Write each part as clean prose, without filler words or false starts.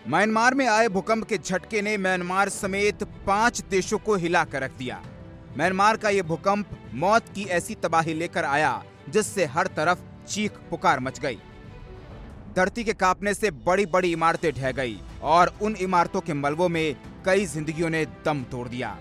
Myanmar में आए भूकंप के झटके ने म्यांमार समेत 5 देशों को हिला कर रख दिया। म्यांमार का ये भूकंप मौत की ऐसी तबाही लेकर आया जिससे हर तरफ चीख पुकार मच गई। धरती के कांपने से बड़ी बड़ी इमारतें ढह गई और उन इमारतों के मलबों में कई जिंदगियों ने दम तोड़ दिया।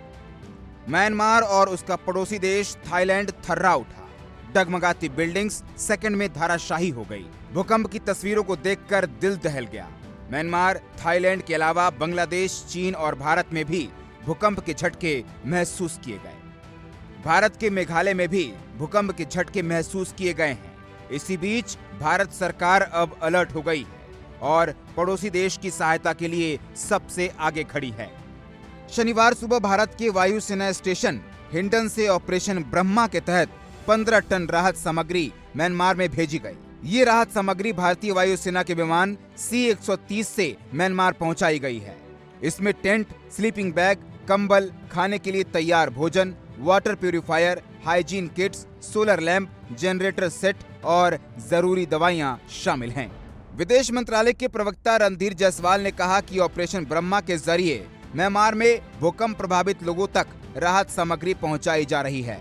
म्यांमार और उसका पड़ोसी देश थाईलैंड थर्रा उठा। डगमगाती बिल्डिंग्स सेकंड में धाराशाही हो गई। भूकंप की तस्वीरों को देखकर दिल दहल गया। म्यांमार, थाईलैंड के अलावा बांग्लादेश, चीन और भारत में भी भूकंप के झटके महसूस किए गए। भारत के मेघालय में भी भूकंप के झटके महसूस किए गए हैं। इसी बीच भारत सरकार अब अलर्ट हो गई है और पड़ोसी देश की सहायता के लिए सबसे आगे खड़ी है। शनिवार सुबह भारत के वायुसेना स्टेशन हिंडन से ऑपरेशन ब्रह्मा के तहत 15 टन राहत सामग्री म्यांमार में भेजी गई। ये राहत सामग्री भारतीय वायुसेना के विमान C-130 से म्यांमार पहुंचाई गई है। इसमें टेंट, स्लीपिंग बैग, कंबल, खाने के लिए तैयार भोजन, water purifier, hygiene kits, solar lamp, generator set और जरूरी दवाइयां शामिल हैं। विदेश मंत्रालय के प्रवक्ता रणधीर जायसवाल ने कहा कि ऑपरेशन ब्रह्मा के जरिए म्यांमार में भूकंप प्रभावित लोगों तक राहत सामग्री पहुंचाई जा रही है।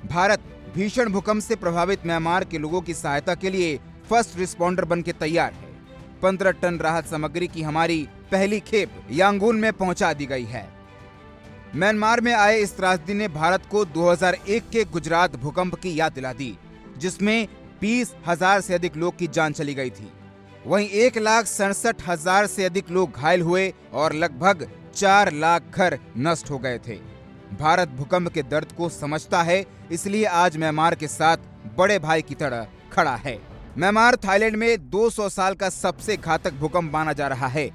भारत भीषण भूकंप से प्रभावित म्यांमार के लोगों की सहायता के लिए फर्स्ट रिस्पॉन्डर बन के तैयार है। 15 टन राहत सामग्री की हमारी पहली खेप यांगून में पहुंचा दी गई है। म्यांमार में आए इस त्रासदी ने भारत को 2001 के गुजरात भूकंप की याद दिला दी, जिसमें 20,000 से अधिक लोग की जान चली गई थी। वहीं 1,67,000 से अधिक लोग घायल हुए और लगभग 4 लाख घर नष्ट हो गए थे। भारत भूकंप के दर्द को समझता है, इसलिए आज म्यांमार के साथ बड़े भाई की तरह खड़ा है। म्यांमार थाईलैंड में 200 साल का सबसे घातक भूकंप माना जा रहा है।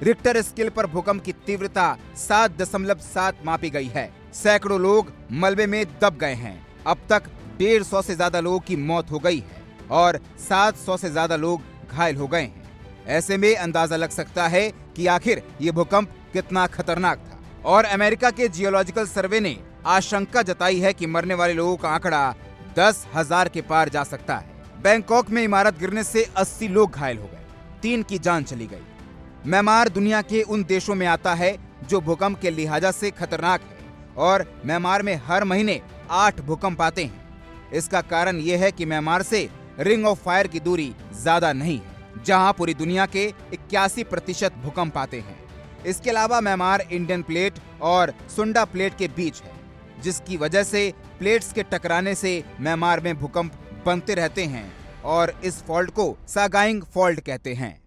रिक्टर स्केल पर भूकंप की तीव्रता 7.7 मापी गई है। सैकड़ों लोग मलबे में दब गए हैं। अब तक 150 से ज्यादा लोगों की मौत हो गई है और 700 से ज्यादा लोग घायल हो गए हैं। ऐसे में अंदाजा लग सकता है कि आखिर ये भूकंप कितना खतरनाक था। और अमेरिका के जियोलॉजिकल सर्वे ने आशंका जताई है कि मरने वाले लोगों का आंकड़ा 10,000 के पार जा सकता है। बैंकॉक में इमारत गिरने से 80 लोग घायल हो गए, 3 की जान चली गई। म्यांमार दुनिया के उन देशों में आता है जो भूकंप के लिहाजा से खतरनाक है और म्यांमार में हर महीने 8 भूकंप आते हैं। इसका कारण यह है कि म्यांमार से रिंग ऑफ फायर की दूरी ज्यादा नहीं है, जहां पूरी दुनिया के 81% भूकंप आते हैं। इसके अलावा म्यांमार इंडियन प्लेट और सुंडा प्लेट के बीच है, जिसकी वजह से प्लेट्स के टकराने से म्यांमार में भूकंप बनते रहते हैं और इस फॉल्ट को सागाइंग फॉल्ट कहते हैं।